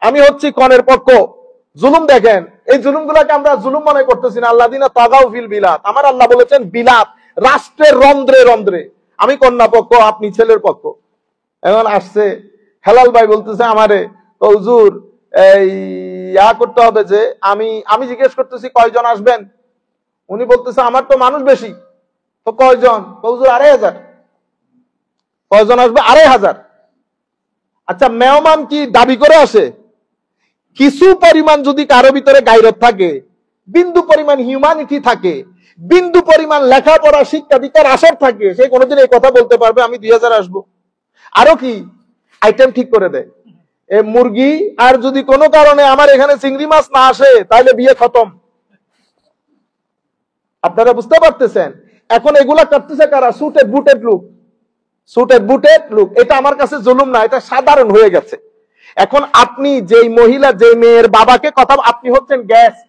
আমি হচ্ছি কনের পক্ষ। জুলুম দেখেন, এই জুলুমগুলোকে আমরা জুলুম মনে করতেছি না। আল্লাযিনা তাগাউ ফিল বিলাদ, আমার আল্লাহ বলেছেন বিলাদ, রাষ্ট্রের রন্ধ্রে রন্ধ্রে। আমি কন্যা পক্ষ, আপনি ছেলের পক্ষ। এখন আসছে হেলাল ভাই বলতেছে আমারে, হুজুর এই করতে হবে যে আমি জিজ্ঞেস করতেছি কয়জন আসবেন, উনি বলতেছে আমার তো মানুষ বেশি, তো কয়জন? হুজুর ২৫০০। কয়জন আসবে? ২৫০০। আচ্ছা, মেহমান কি দাবি করে আসে? কিছু পরিমাণ যদি কারো ভিতরে গায়রত থাকে, বিন্দু পরিমাণ হিউম্যানিটি থাকে, বিন্দু পরিমাণ লেখাপড়া শিক্ষা দীক্ষার আসর থাকে, সে কোনোদিন এই কথা বলতে পারবে আমি ২০০০ আসবো? আরো কি আইটেম ঠিক করে দেয় মুরগি। আর যদি কোনো কারণে আমার এখানে চিংড়ি মাছ না আসে, তাহলে বিয়ে খতম। আপনারা বুঝতে পারতেছেন? এখন এগুলা করতেছে কারা? সুটেড বুটেড লোক, সুটেড বুটেড লোক। এটা আমার কাছে জুলুম না, এটা সাধারণ হয়ে গেছে। এখন আপনি যেই মহিলা, যে মেয়ের বাবাকে কথা, আপনি হচ্ছেন গেস্ট।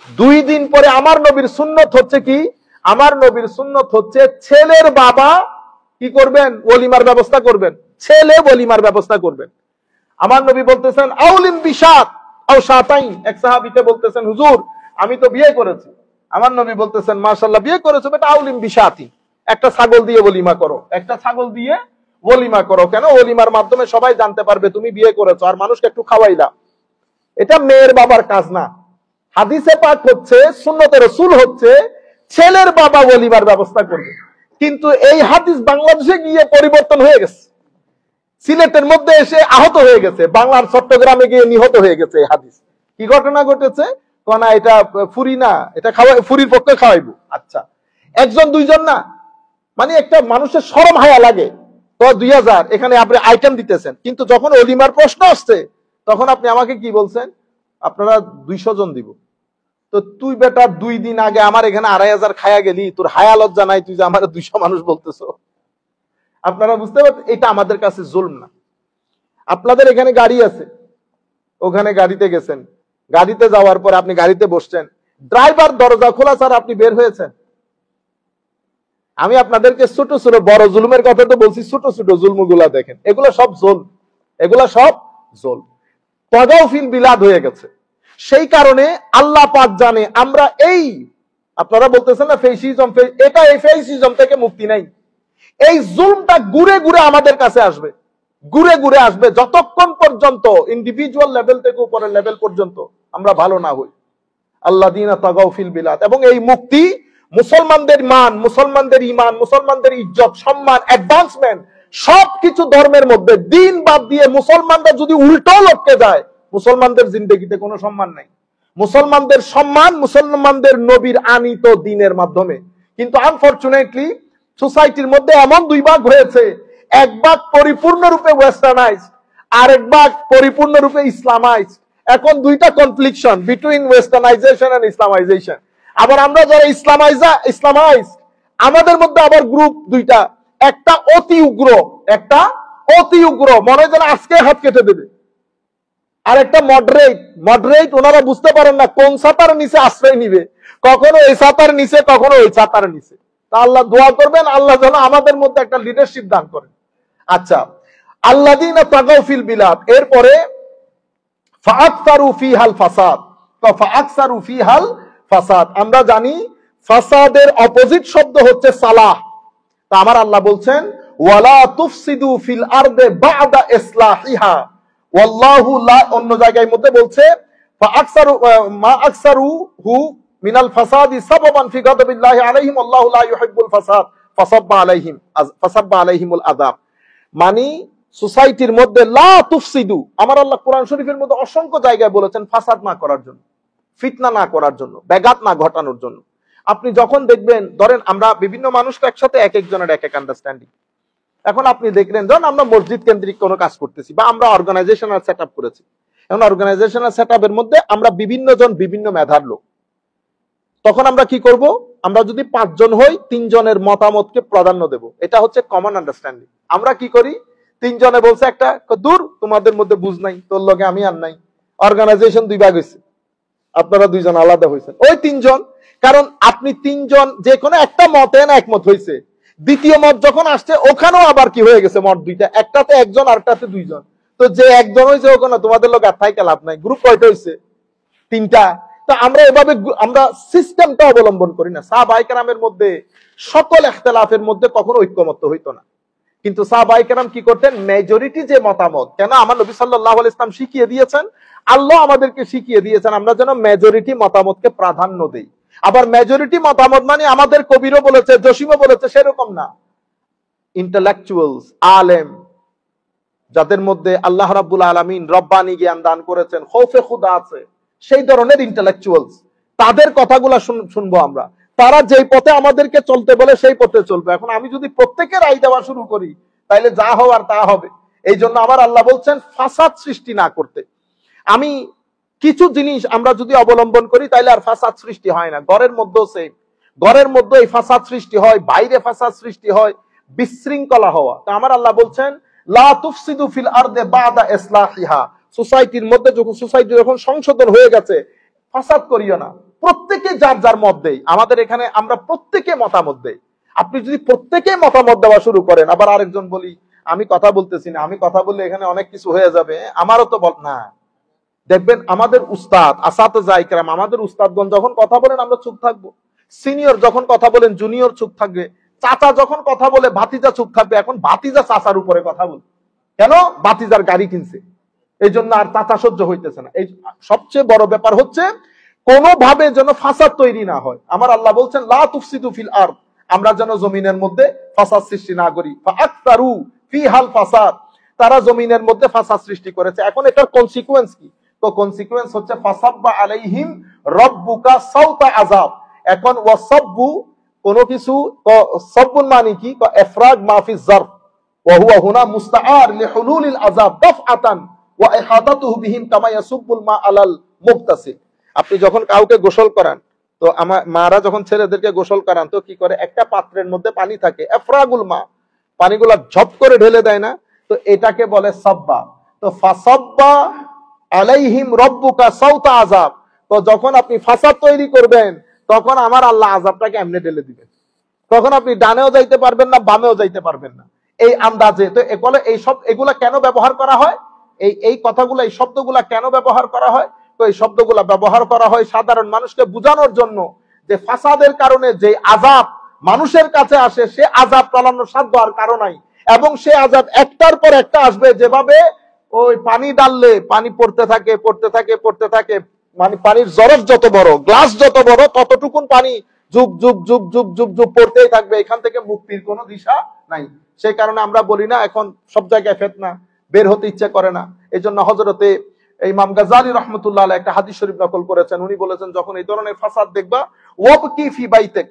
2 দিন পরে আমার নবীর সুন্নত হচ্ছে কি? আমার নবীর সুন্নত হচ্ছে ছেলের বাবা কি করবেন? ওলিমার ব্যবস্থা করবেন। ছেলে ওলিমার ব্যবস্থা করবেন। আমার নবী বলতেছেন আউলিম বিশাত আও শাতাইন। এক সাহাবীকে বলতেছেন হুজুর আমি তো বিয়ে করেছি। আমার নবী বলতেছেন মাশাআল্লাহ, বিয়ে করেছো বেটা, আউলিম বিশাতি, একটা ছাগল দিয়ে ওলিমা করো, একটা ছাগল দিয়ে ওলিমা করো। কেন? ওলিমার মাধ্যমে সবাই জানতে পারবে তুমি বিয়ে করেছো, আর মানুষকে একটু খাওয়াইলা। এটা মেয়ের বাবার কাজ না। হাদিসে পাক হচ্ছে, সুন্নতে রাসূল হচ্ছে ছেলের বাবা ওলিমার ব্যবস্থা করবে। কিন্তু এই হাদিস বাংলাদেশে গিয়ে পরিবর্তন হয়ে গেছে, সিলেটের মধ্যে এসে আহত হয়ে গেছে, বাংলার চট্টগ্রামে গিয়ে নিহত হয়ে গেছে এই হাদিস। কি ঘটনা ঘটেছে? কোনা এটা ফুরি না, এটা খাওয়াই, ফুরির পক্ষে খাওয়াইবো। আচ্ছা, একজন দুইজন না, মানে একটা মানুষের শরম হায়া লাগে। তো ২০০০ এখানে আপনি আইটেম দিতেছেন, কিন্তু যখন ওলিমার প্রশ্ন আসছে তখন আপনি আমাকে কি বলছেন? আপনারা ২০০ জন দিব। তো তুই বেটা 2 দিন আগে আমার এখানে ২৫০০ খায়া গেলি, তোর হায়া লজ্জা নাই তুই যে আমার ২০০ মানুষ বলতেছো? আপনারা বুঝতে পারছেন? এটা আমাদের কাছে জুলম না। আপনাদের এখানে গাড়ি আছে, ওখানে গাড়িতে গেছেন, গাড়িতে যাওয়ার পর আপনি গাড়িতে বসছেন, ড্রাইভার দরজা খোলা স্যার, আপনি বের হয়েছেন। আমি আপনাদেরকে ছোট ছোট, বড় জুলুমের কথা তো বলছি, ছোট ছোট জুলমগুলা দেখেন, এগুলো সব জুলম, এগুলা সব জুলম। তাগাউ ফিল বিলাদ হয়ে গেছে। সেই কারণে আল্লাহ পাক জানে আমরা এই, আপনারা বলতেছেন না ফেসিজম, এটা এই ফেসিজম থেকে মুক্তি নাই। এই জুলমটা ঘুরে ঘুরে আমাদের কাছে আসবে, ঘুরে ঘুরে আসবে, যতক্ষণ পর্যন্ত ইন্ডিভিজুয়াল লেভেল থেকে উপরের লেভেল পর্যন্ত আমরা ভালো না হই। আল্লাযিনা তাগাউ ফিল বিলাদ। এবং এই মুক্তি মুসলমানদের মান, মুসলমানদের ঈমান, মুসলমানদের ইজ্জত, সম্মান, অ্যাডভান্সমেন্ট সবকিছু ধর্মের মধ্যে, দিন বাদ দিয়ে মুসলমানরা যদি উল্টো লটকে যায়, মুসলমানদের জিন্দেগিতে কোনো সম্মান নাই। মুসলমানদের সম্মান মুসলমানদের নবীর আনিত দিনের মাধ্যমে। কিন্তু আনফরচুনেটলি সোসাইটির মধ্যে এমন 2 ভাগ হয়েছে, এক ভাগ পরিপূর্ণরূপে ওয়েস্টার্নাইজ, আর এক ভাগ পরিপূর্ণরূপে ইসলামাইজ। এখন 2টা কনফ্লিকশন বিটুইন ওয়েস্টার্নাইজেশন এন্ড ইসলামাইজেশন। আবার আমরা যারা ইসলামাইজ, আমাদের মধ্যে আবার গ্রুপ 2টা, একটা অতি উগ্র, একটা অতি উগ্র, মনে হয় যেন আজকে হাত কেটে দেবে, আর একটা মডারেট। ওনারা বুঝতে পারেন না কোন ছাতার নিচে আশ্রয় নিবে, কখনো এই ছাতার নিচে, কখনো ওই ছাতার নিচে। তা আল্লাহ দোয়া করবেন, আল্লাহ যেন আমাদের মধ্যে একটা লিডারশিপ দান করেন। আচ্ছা, আল্লাযিনা তাগাউ ফিল বিলাদ, এরপরে ফাআকসারু ফিহাল ফাসাদ, ফাআকসারু ফিহাল ফাসাদ। আমরা জানি ফাসাদের অপোজিট শব্দ হচ্ছে সালাহ। তা আমার আল্লাহ বলছেন ওয়ালা তুফসিদু ফিল আরদে বা'দা ইসলাহিহা ওয়াল্লাহু লা, অন্য জায়গায় মধ্যে বলছে ফাআকসারু মা আকসারুহু মিনাল ফাসাদি সাবাবান ফি গাদাবিল্লাহি আলাইহিম আল্লাহু লা ইউহিব্বুল ফাসাদ ফাসাব্বা আলাইহিমুল আযাব। মানে সোসাইটির মধ্যে লা তুফসিদু, আমার আল্লাহ কোরআন শরীফের মধ্যে অসংখ্য জায়গায় বলেছেন ফাসাদ না করার জন্য, ফিতনা না করার জন্য, ব্যাঘাত না ঘটানোর জন্য। আপনি যখন দেখবেন, ধরেন আমরা বিভিন্ন মানুষকে একসাথে এক একজনের এক এক আন্ডারস্ট্যান্ডিং। এখন আপনি দেখলেন, ধরুন আমরা মসজিদ কেন্দ্রিক কোনো কাজ করতেছি, বা আমরা অর্গানাইজেশনাল সেট আপ করেছি। এখন অর্গানাইজেশনাল সেট আপের মধ্যে আমরা বিভিন্ন জন বিভিন্ন মেধার লোক। তখন আমরা কি করব? আমরা যদি 5 জন হই, 3 জনের মতামতকে প্রাধান্য দেব। এটা হচ্ছে কমন আন্ডারস্ট্যান্ডিং। আমরা কি করি? 3 জনে বলছে একটা, দূর তোমাদের মধ্যে বুঝ নাই, তোর লগে আমি আর নাই। অর্গানাইজেশন 2 ভাগ হয়েছে, আপনারা 2 জন আলাদা হয়েছেন। ওই 3 জন, কারণ আপনি 3 জন যে কোনো একটা মতে না একমত হয়েছে, দ্বিতীয় মত যখন আসছে ওখানেও আবার কি হয়ে গেছে মত 2টা, একটাতে 1 জন আরেকটাতে 2 জন। তো যে একজন হয়েছে ওখানে তোমাদের লোক আর থাইকা লাভ নাই, গ্রুপ কয়টা হয়েছে? 3টা। তো আমরা এভাবে আমরা সিস্টেমটা অবলম্বন করি না। সাহাবায়ে কেরামের মধ্যে সকল ইখতিলাফের মধ্যে কখনো ঐক্যমত্য হইতো না, কিন্তু সাহাবায়ে কেরাম কি করতেন? মেজরিটি যে মতামত, কেন আমার নবী সাল্লাল্লাহু আলাইহি ওয়াসাল্লাম শিখিয়ে দিয়েছেন, আল্লাহ আমাদেরকে শিখিয়ে দিয়েছেন আমরা যেন মেজরিটি মতামতকে প্রাধান্য দেই। আবার মেজরিটি মতামত মানে আমাদের কবিরও বলেছে, জসিমও বলেছে সেরকম না। ইন্টেলেকচুয়ালস, আলেম, যাদের মধ্যে আল্লাহ রাব্বুল আলামিন রব্বানি জ্ঞান দান করেছেন, খৌফে খুদা আছে, সেই ধরনের ইন্টেলেকচুয়ালস, তাদের কথাগুলো শুনবো আমরা। তারা যেই পথে আমাদেরকে চলতে বলে সেই পথে চলবে। এখন আমি যদি প্রত্যেকের রায় দেওয়া শুরু করি তাহলে যা হওয়ার তা হবে। এই জন্য আমার আল্লাহ বলছেন ফাসাদ সৃষ্টি না করতে। আমি কিছু জিনিস আমরা যদি অবলম্বন করি তাহলে আর ফাসাদ সৃষ্টি হয় না। ঘরের মধ্যেও সেম, ঘরের মধ্যে এই ফাসাদ সৃষ্টি হয়, বাইরে ফাসাদ সৃষ্টি হয়, বিশৃঙ্খলা হওয়া। তো আমার আল্লাহ বলছেন লা তুফসিদু ফিল আরদে বাদা ইসলাহিহা, সোসাইটির মধ্যে সোসাইটি যখন সংশোধন হয়ে গেছে ফাসাদ করিও না। প্রত্যেকে যার যার মত দেয়, আমাদের এখানে আমরা প্রত্যেকে মতামত দেই। আপনি যদি প্রত্যেকে মতামত দেওয়া শুরু করেন, আবার আরেকজন বলি আমি কথা বলতেছি না, আমি কথা বললে এখানে অনেক কিছু হয়ে যাবে, আমারও তো বল না। দেখবেন আমাদের উস্তাদ আসাতিজা ইকরাম, আমাদের উস্তাদগণ যখন কথা বলেন আমরা চুপ থাকবো, সিনিয়র যখন কথা বলেন জুনিয়র চুপ থাকবে, চাচা যখন কথা বলে ভাতিজা চুপ থাকবে। এখন ভাতিজা চাচার উপরে কথা বলে, কেন? ভাতিজার গাড়ি কিনছে, এই জন্য আর চাচা সহ্য হইতেছে না। এই সবচেয়ে বড় ব্যাপার হচ্ছে কোনোভাবে যেন ফাসাদ তৈরি না হয়। আমার আল্লাহ বলছেন লা তুফসিদু ফিল আরদ, আমরা যেন জমিনের মধ্যে ফাসাদ সৃষ্টি না করি। ফাআকতারু ফিহাল ফাসাদ, তারা জমিনের মধ্যে ফাসাদ সৃষ্টি করেছে। এখন এটার কনসিকুয়েন্স কি? তো কনসিকুয়েন্স হচ্ছে ফাসাব্বা আলাইহিম রাব্বুকা সাউতা আযাব। এখন ওয়াসাব্বু কোন কিছু, সাব্বুন মানে কি? ইফরাগ মাফি যারফ ওয়া হুয়া হুনা মুস্তাআর লিহুলুলিল আযাব দাফআতান ওয়া ইহাদাতুহু বিহিম কামা ইয়াসুব্বুল মা আলাল মুগতাসিল। আপনি যখন কাউকে গোসল করান, তো আমার মারা যখন ছেলেদেরকে গোসল করান তো কি করে? একটা পাত্রের মধ্যে পানি থাকে, ইফরাগুল মা, পানিগুলা ঝপ করে ঢেলে দেয় না, তো এটাকে বলে সাব্বা। তো ফাসাব্বা আলাইহিম রাব্বুকা সাউতা আযাব, তো যখন আপনি ফাসাদ তৈরি করবেন তখন আমার আল্লাহ আযাবটাকে এমনি ঢেলে দিবেন। তখন আপনি ডানেও যাইতে পারবেন না, বামেও যাইতে পারবেন না, এই আন্দাজে। তো এগুলো এই সব এগুলা কেন ব্যবহার করা হয়? এই কথাগুলো, এই শব্দগুলা কেন ব্যবহার করা হয়? তো এই শব্দগুলা ব্যবহার করা হয় সাধারণ মানুষকে বোঝানোর জন্য যে ফাসাদের কারণে যে আযাব মানুষের কাছে আসে, সে আযাব টলানোর সাধ্য আর কারো নাই, এবং সে আযাব একটার পর একটা আসবে। যেভাবে ওই পানি ডাললে পানি পড়তে থাকে পড়তে থাকে পড়তে থাকে, মানে পানির জরফ যত বড়, গ্লাস যত বড়, ততটুকুন পানি যুগ যুগ যুগ যুগ যুগ যুগ পড়তেই থাকবে। এখান থেকে মুক্তির কোনো দিশা নাই। সেই কারণে আমরা বলি না এখন সব জায়গায় ফিতনা, বের হতে ইচ্ছে করে না। এই জন্য হযরতে ইমাম গাজ্জালী রাহমাতুল্লাহ আলাইহি একটা হাদিস শরীফ নকল করেছেন। উনি বলেছেন যখন এই ধরনের ফাসাদ দেখবা, ওয়াবকি ফি বাইতিক,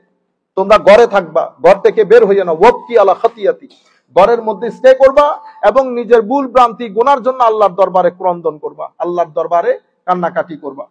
তোমরা ঘরে থাকবা, ঘর থেকে বের হইয়া না। ওয়াবকি আলা খাতিয়াতি, ঘরের মধ্যে স্টে করবা এবং নিজের ভুল ভ্রান্তি গুনার জন্য আল্লাহর দরবারে ক্রন্দন করবা, আল্লাহর দরবারে কান্নাকাটি করবা।